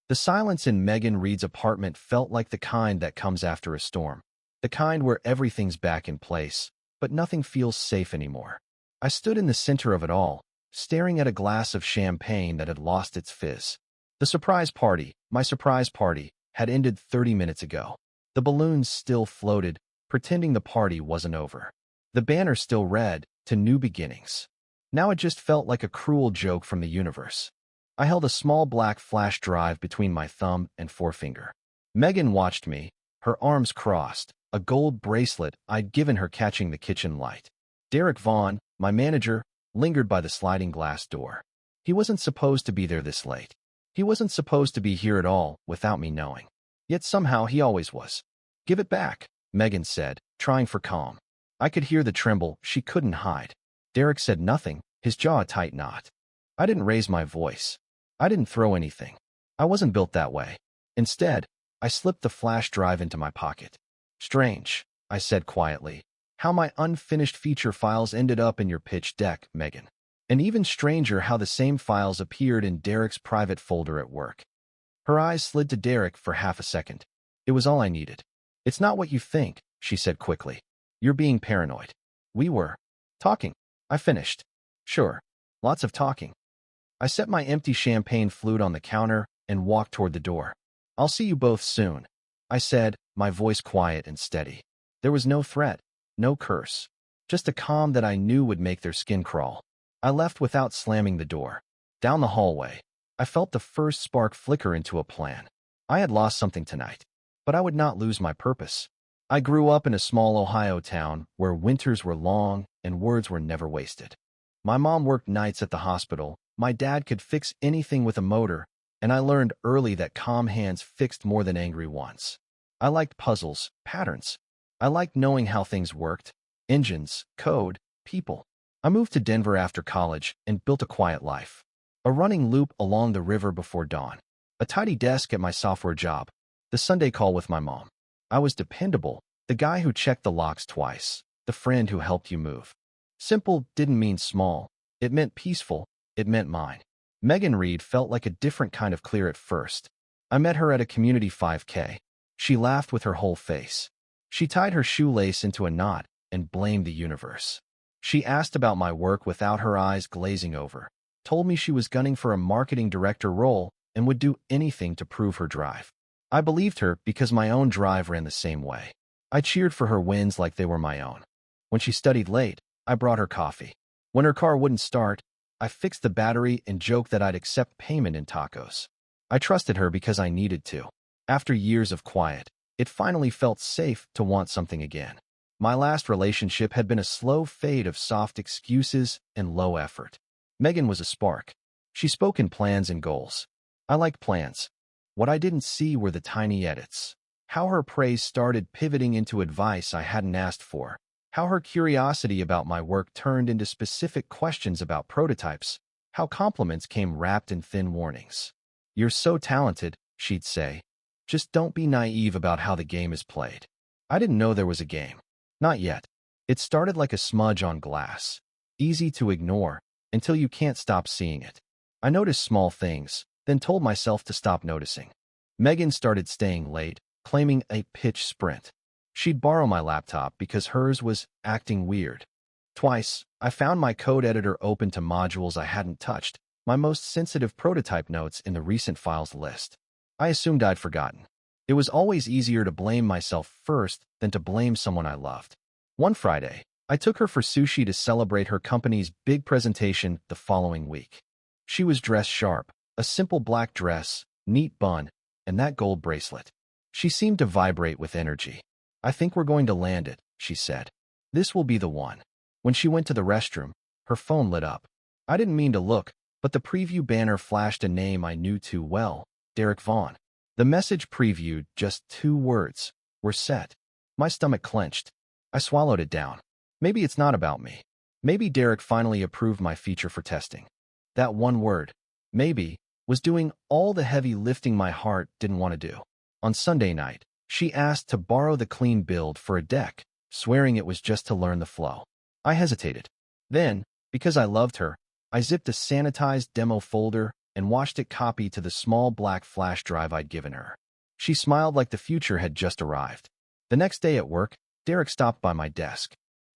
The silence in Megan Reed's apartment felt like the kind that comes after a storm. The kind where everything's back in place, but nothing feels safe anymore. I stood in the center of it all, staring at a glass of champagne that had lost its fizz. The surprise party, my surprise party, had ended 30 minutes ago. The balloons still floated, pretending the party wasn't over. The banner still read, "To New Beginnings." Now it just felt like a cruel joke from the universe. I held a small black flash drive between my thumb and forefinger. Megan watched me, her arms crossed, a gold bracelet I'd given her catching the kitchen light. Derek Vaughn, my manager, lingered by the sliding glass door. He wasn't supposed to be there this late. He wasn't supposed to be here at all without me knowing. Yet somehow he always was. "Give it back," Megan said, trying for calm. I could hear the tremble she couldn't hide. Derek said nothing, his jaw a tight knot. I didn't raise my voice. I didn't throw anything. I wasn't built that way. Instead, I slipped the flash drive into my pocket. "Strange," I said quietly, "how my unfinished feature files ended up in your pitch deck, Megan. And even stranger how the same files appeared in Derek's private folder at work." Her eyes slid to Derek for half a second. It was all I needed. "It's not what you think," she said quickly. "You're being paranoid." "We were talking," I finished. "Sure. Lots of talking." I set my empty champagne flute on the counter and walked toward the door. "I'll see you both soon," I said, my voice quiet and steady. There was no threat, no curse, just a calm that I knew would make their skin crawl. I left without slamming the door. Down the hallway, I felt the first spark flicker into a plan. I had lost something tonight, but I would not lose my purpose. I grew up in a small Ohio town where winters were long and words were never wasted. My mom worked nights at the hospital. My dad could fix anything with a motor, and I learned early that calm hands fixed more than angry ones. I liked puzzles, patterns. I liked knowing how things worked, engines, code, people. I moved to Denver after college and built a quiet life. A running loop along the river before dawn. A tidy desk at my software job. The Sunday call with my mom. I was dependable, the guy who checked the locks twice, the friend who helped you move. Simple didn't mean small. It meant peaceful. It meant mine. Megan Reed felt like a different kind of clear at first. I met her at a community 5K. She laughed with her whole face. She tied her shoelace into a knot and blamed the universe. She asked about my work without her eyes glazing over, told me she was gunning for a marketing director role and would do anything to prove her drive. I believed her because my own drive ran the same way. I cheered for her wins like they were my own. When she studied late, I brought her coffee. When her car wouldn't start, I fixed the battery and joked that I'd accept payment in tacos. I trusted her because I needed to. After years of quiet, it finally felt safe to want something again. My last relationship had been a slow fade of soft excuses and low effort. Megan was a spark. She spoke in plans and goals. I liked plans. What I didn't see were the tiny edits. How her praise started pivoting into advice I hadn't asked for. How her curiosity about my work turned into specific questions about prototypes. How compliments came wrapped in thin warnings. "You're so talented," she'd say. "Just don't be naive about how the game is played." I didn't know there was a game. Not yet. It started like a smudge on glass. Easy to ignore until you can't stop seeing it. I noticed small things, then told myself to stop noticing. Megan started staying late, claiming a pitch sprint. She'd borrow my laptop because hers was acting weird. Twice, I found my code editor open to modules I hadn't touched, my most sensitive prototype notes in the recent files list. I assumed I'd forgotten. It was always easier to blame myself first than to blame someone I loved. One Friday, I took her for sushi to celebrate her company's big presentation the following week. She was dressed sharp, a simple black dress, neat bun, and that gold bracelet. She seemed to vibrate with energy. "I think we're going to land it," she said. "This will be the one." When she went to the restroom, her phone lit up. I didn't mean to look, but the preview banner flashed a name I knew too well, Derek Vaughn. The message previewed just 2 words. "We're set." My stomach clenched. I swallowed it down. Maybe it's not about me. Maybe Derek finally approved my feature for testing. That one word, maybe, was doing all the heavy lifting my heart didn't want to do. On Sunday night, she asked to borrow the clean build for a deck, swearing it was just to learn the flow. I hesitated. Then, because I loved her, I zipped a sanitized demo folder, and watched it copy to the small black flash drive I'd given her. She smiled like the future had just arrived. The next day at work, Derek stopped by my desk.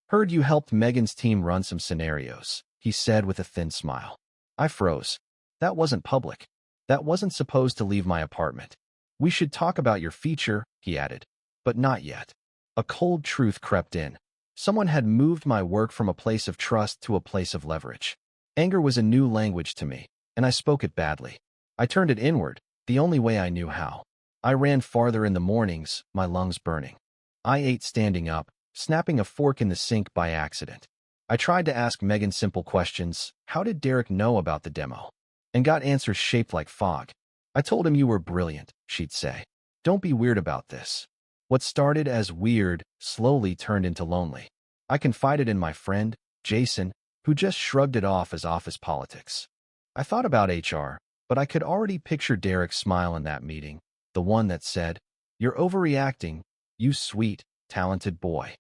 "Heard you helped Megan's team run some scenarios," he said with a thin smile. I froze. That wasn't public. That wasn't supposed to leave my apartment. "We should talk about your feature," he added. But not yet. A cold truth crept in. Someone had moved my work from a place of trust to a place of leverage. Anger was a new language to me, and I spoke it badly. I turned it inward, the only way I knew how. I ran farther in the mornings, my lungs burning. I ate standing up, snapping a fork in the sink by accident. I tried to ask Megan simple questions. How did Derek know about the demo? And got answers shaped like fog. "I told him you were brilliant," she'd say. "Don't be weird about this." What started as weird slowly turned into lonely. I confided in my friend, Jason, who just shrugged it off as office politics. I thought about HR, but I could already picture Derek's smile in that meeting, the one that said, "You're overreacting, you sweet, talented boy."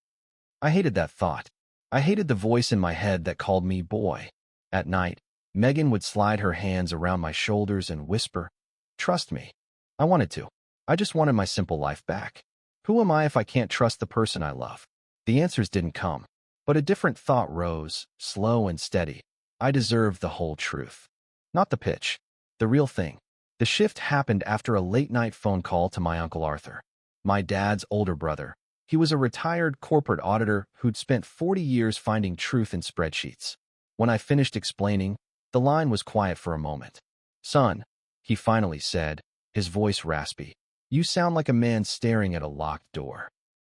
I hated that thought. I hated the voice in my head that called me boy. At night, Megan would slide her hands around my shoulders and whisper, "Trust me." I wanted to. I just wanted my simple life back. Who am I if I can't trust the person I love? The answers didn't come, but a different thought rose, slow and steady. I deserved the whole truth. Not the pitch. The real thing. The shift happened after a late-night phone call to my Uncle Arthur, my dad's older brother. He was a retired corporate auditor who'd spent 40 years finding truth in spreadsheets. When I finished explaining, the line was quiet for a moment. "Son," he finally said, his voice raspy, "you sound like a man staring at a locked door."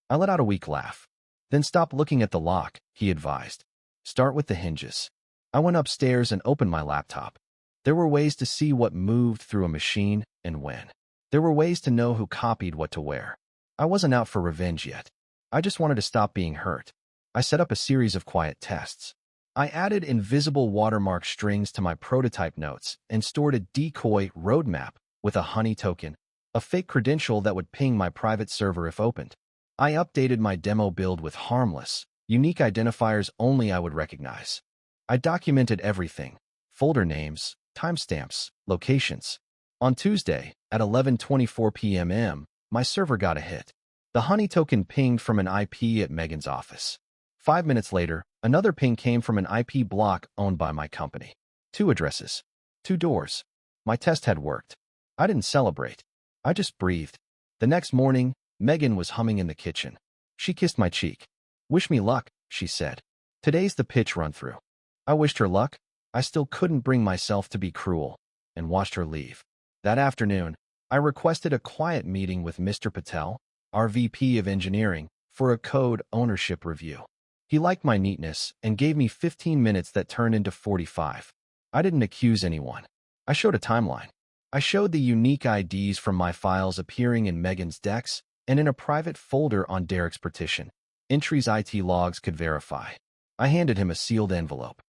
I let out a weak laugh. "Then stop looking at the lock," he advised. "Start with the hinges." I went upstairs and opened my laptop. There were ways to see what moved through a machine and when. There were ways to know who copied what to where. I wasn't out for revenge yet. I just wanted to stop being hurt. I set up a series of quiet tests. I added invisible watermark strings to my prototype notes and stored a decoy roadmap with a honey token, a fake credential that would ping my private server if opened. I updated my demo build with harmless, unique identifiers only I would recognize. I documented everything: folder names, timestamps, locations. On Tuesday, at 11:24 p.m., my server got a hit. The honey token pinged from an IP at Megan's office. 5 minutes later, another ping came from an IP block owned by my company. 2 addresses. 2 doors. My test had worked. I didn't celebrate. I just breathed. The next morning, Megan was humming in the kitchen. She kissed my cheek. "Wish me luck," she said. "Today's the pitch run-through." I wished her luck. I still couldn't bring myself to be cruel, and watched her leave. That afternoon, I requested a quiet meeting with Mr. Patel, our VP of Engineering, for a code ownership review. He liked my neatness and gave me 15 minutes that turned into 45. I didn't accuse anyone. I showed a timeline. I showed the unique IDs from my files appearing in Megan's decks and in a private folder on Derek's partition. Entries IT logs could verify. I handed him a sealed envelope.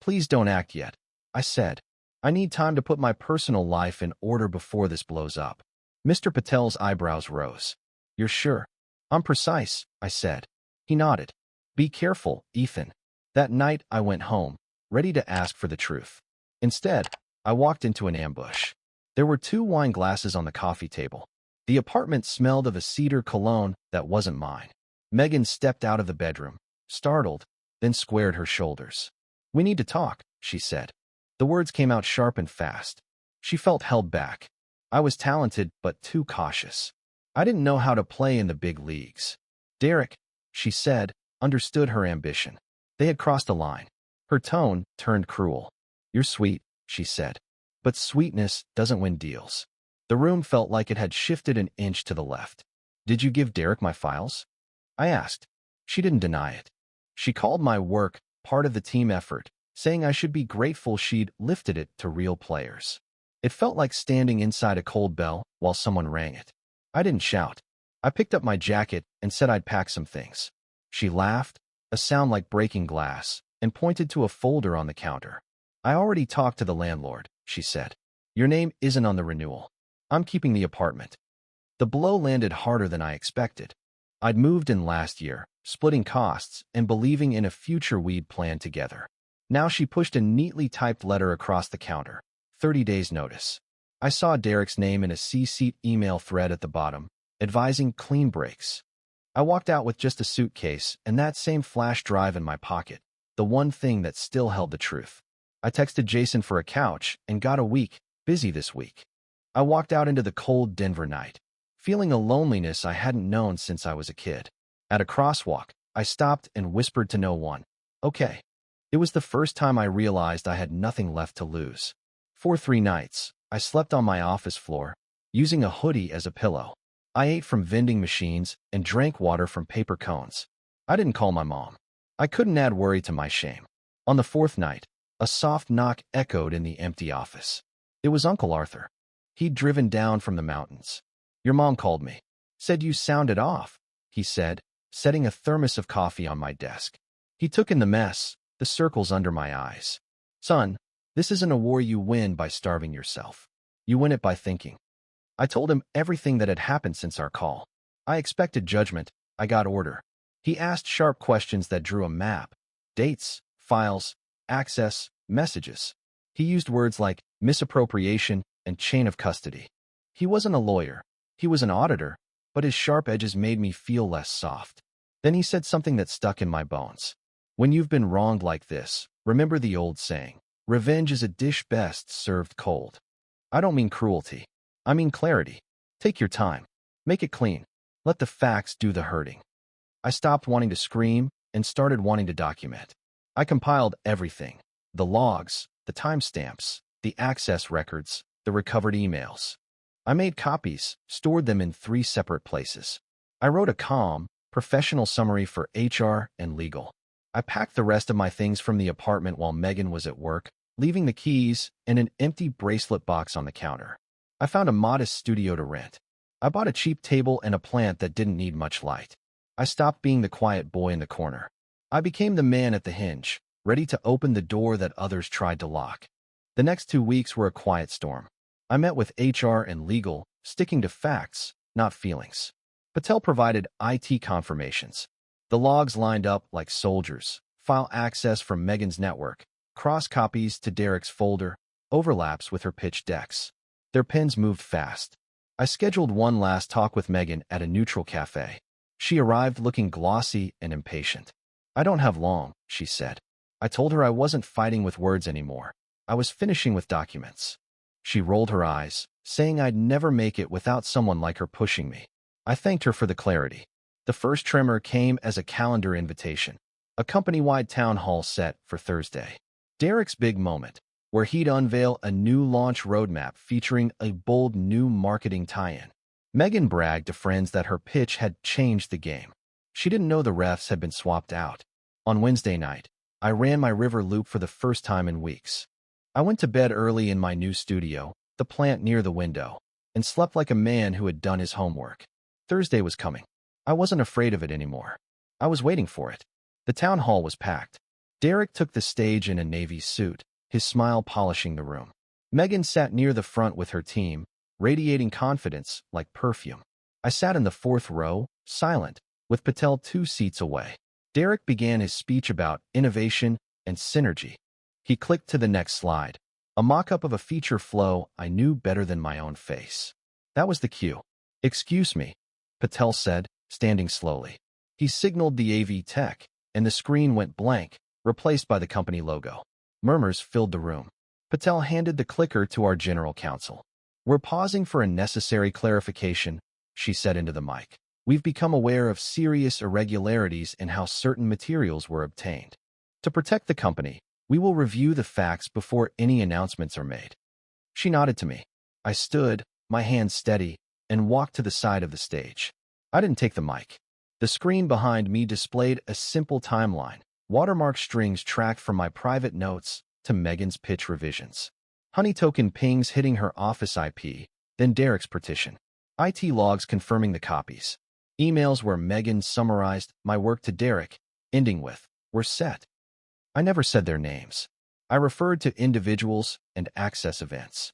"Please don't act yet," I said. "I need time to put my personal life in order before this blows up." Mr. Patel's eyebrows rose. "You're sure?" "I'm precise," I said. He nodded. "Be careful, Ethan." That night, I went home, ready to ask for the truth. Instead, I walked into an ambush. There were 2 wine glasses on the coffee table. The apartment smelled of a cedar cologne that wasn't mine. Megan stepped out of the bedroom, startled, then squared her shoulders. "We need to talk," she said. The words came out sharp and fast. She felt held back. I was talented, but too cautious. I didn't know how to play in the big leagues. "Derek," she said, understood her ambition. They had crossed a line. Her tone turned cruel. "You're sweet," she said. "But sweetness doesn't win deals." The room felt like it had shifted an inch to the left. "Did you give Derek my files?" I asked. She didn't deny it. She called my work part of the team effort, saying I should be grateful she'd lifted it to real players. It felt like standing inside a cold bell while someone rang it. I didn't shout. I picked up my jacket and said I'd pack some things. She laughed, a sound like breaking glass, and pointed to a folder on the counter. "I already talked to the landlord," she said. "Your name isn't on the renewal. I'm keeping the apartment." The blow landed harder than I expected. I'd moved in last year, splitting costs and believing in a future we'd plan together. Now she pushed a neatly typed letter across the counter. 30 days notice. I saw Derek's name in a CC email thread at the bottom, advising clean breaks. I walked out with just a suitcase and that same flash drive in my pocket, the one thing that still held the truth. I texted Jason for a couch and got a week, busy this week. I walked out into the cold Denver night, feeling a loneliness I hadn't known since I was a kid. At a crosswalk, I stopped and whispered to no one, "Okay." It was the first time I realized I had nothing left to lose. For 3 nights, I slept on my office floor, using a hoodie as a pillow. I ate from vending machines and drank water from paper cones. I didn't call my mom. I couldn't add worry to my shame. On the 4th night, a soft knock echoed in the empty office. It was Uncle Arthur. He'd driven down from the mountains. "Your mom called me. Said you sounded off," he said, setting a thermos of coffee on my desk. He took in the mess, the circles under my eyes. "Son, this isn't a war you win by starving yourself. You win it by thinking." I told him everything that had happened since our call. I expected judgment. I got order. He asked sharp questions that drew a map: dates, files, access, messages. He used words like misappropriation and chain of custody. He wasn't a lawyer. He was an auditor, but his sharp edges made me feel less soft. Then he said something that stuck in my bones. "When you've been wronged like this, remember the old saying, revenge is a dish best served cold." I don't mean cruelty. I mean clarity. Take your time. Make it clean. Let the facts do the hurting. I stopped wanting to scream and started wanting to document. I compiled everything: the logs, the timestamps, the access records, the recovered emails. I made copies, stored them in 3 separate places. I wrote a calm, professional summary for HR and legal. I packed the rest of my things from the apartment while Megan was at work, leaving the keys and an empty bracelet box on the counter. I found a modest studio to rent. I bought a cheap table and a plant that didn't need much light. I stopped being the quiet boy in the corner. I became the man at the hinge, ready to open the door that others tried to lock. The next 2 weeks were a quiet storm. I met with HR and legal, sticking to facts, not feelings. Patel provided IT confirmations. The logs lined up like soldiers: file access from Megan's network, cross copies to Derek's folder, overlaps with her pitch decks. Their pens moved fast. I scheduled one last talk with Megan at a neutral cafe. She arrived looking glossy and impatient. "I don't have long," she said. I told her I wasn't fighting with words anymore. I was finishing with documents. She rolled her eyes, saying I'd never make it without someone like her pushing me. I thanked her for the clarity. The first tremor came as a calendar invitation, a company-wide town hall set for Thursday. Derek's big moment, where he'd unveil a new launch roadmap featuring a bold new marketing tie-in. Megan bragged to friends that her pitch had changed the game. She didn't know the refs had been swapped out. On Wednesday night, I ran my river loop for the first time in weeks. I went to bed early in my new studio, the plant near the window, and slept like a man who had done his homework. Thursday was coming. I wasn't afraid of it anymore. I was waiting for it. The town hall was packed. Derek took the stage in a navy suit, his smile polishing the room. Megan sat near the front with her team, radiating confidence like perfume. I sat in the 4th row, silent, with Patel 2 seats away. Derek began his speech about innovation and synergy. He clicked to the next slide, a mock-up of a feature flow I knew better than my own face. That was the cue. "Excuse me," Patel said, standing slowly. He signaled the AV tech, and the screen went blank, replaced by the company logo. Murmurs filled the room. Patel handed the clicker to our general counsel. "We're pausing for a necessary clarification," she said into the mic. "We've become aware of serious irregularities in how certain materials were obtained. To protect the company, we will review the facts before any announcements are made." She nodded to me. I stood, my hands steady, and walked to the side of the stage. I didn't take the mic. The screen behind me displayed a simple timeline, watermark strings tracked from my private notes to Megan's pitch revisions. Honey token pings hitting her office IP, then Derek's partition. IT logs confirming the copies. Emails where Megan summarized my work to Derek, ending with, "We're set." I never said their names. I referred to individuals and access events.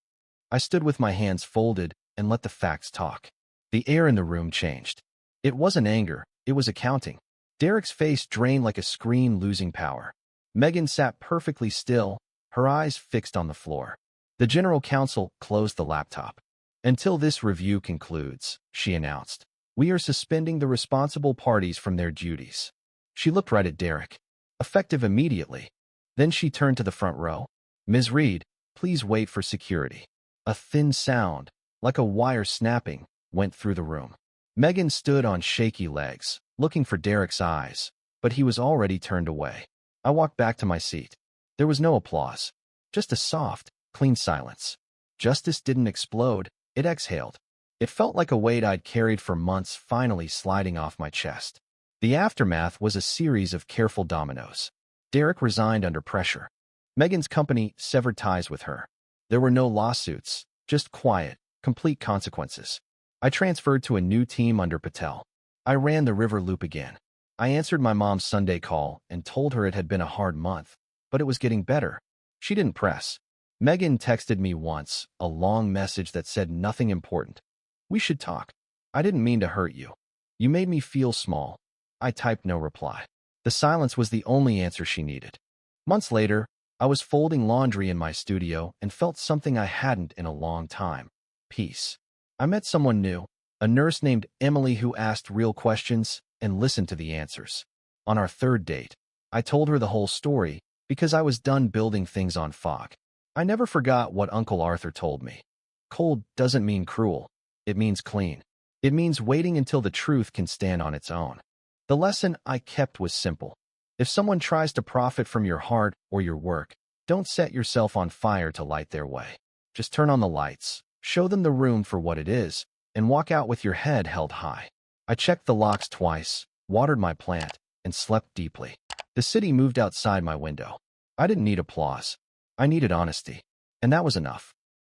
I stood with my hands folded and let the facts talk. The air in the room changed. It wasn't anger, it was accounting. Derek's face drained like a screen losing power. Megan sat perfectly still, her eyes fixed on the floor. The general counsel closed the laptop. Until this review concludes, she announced, we are suspending the responsible parties from their duties. She looked right at Derek. Effective immediately. Then she turned to the front row. Ms. Reed, please wait for security. A thin sound, like a wire snapping, went through the room. Megan stood on shaky legs, looking for Derek's eyes, but he was already turned away. I walked back to my seat. There was no applause, just a soft, clean silence. Justice didn't explode, it exhaled. It felt like a weight I'd carried for months finally sliding off my chest. The aftermath was a series of careful dominoes. Derek resigned under pressure. Megan's company severed ties with her. There were no lawsuits, just quiet, complete consequences. I transferred to a new team under Patel. I ran the river loop again. I answered my mom's Sunday call and told her it had been a hard month, but it was getting better. She didn't press. Megan texted me once, a long message that said nothing important. We should talk. I didn't mean to hurt you. You made me feel small. I typed no reply. The silence was the only answer she needed. Months later, I was folding laundry in my studio and felt something I hadn't in a long time. Peace. I met someone new, a nurse named Emily who asked real questions and listened to the answers. On our third date, I told her the whole story because I was done building things on fog. I never forgot what Uncle Arthur told me. Cold doesn't mean cruel. It means clean. It means waiting until the truth can stand on its own. The lesson I kept was simple. If someone tries to profit from your heart or your work, don't set yourself on fire to light their way. Just turn on the lights, show them the room for what it is, and walk out with your head held high. I checked the locks twice, watered my plant, and slept deeply. The city moved outside my window. I didn't need applause. I needed honesty. And that was enough.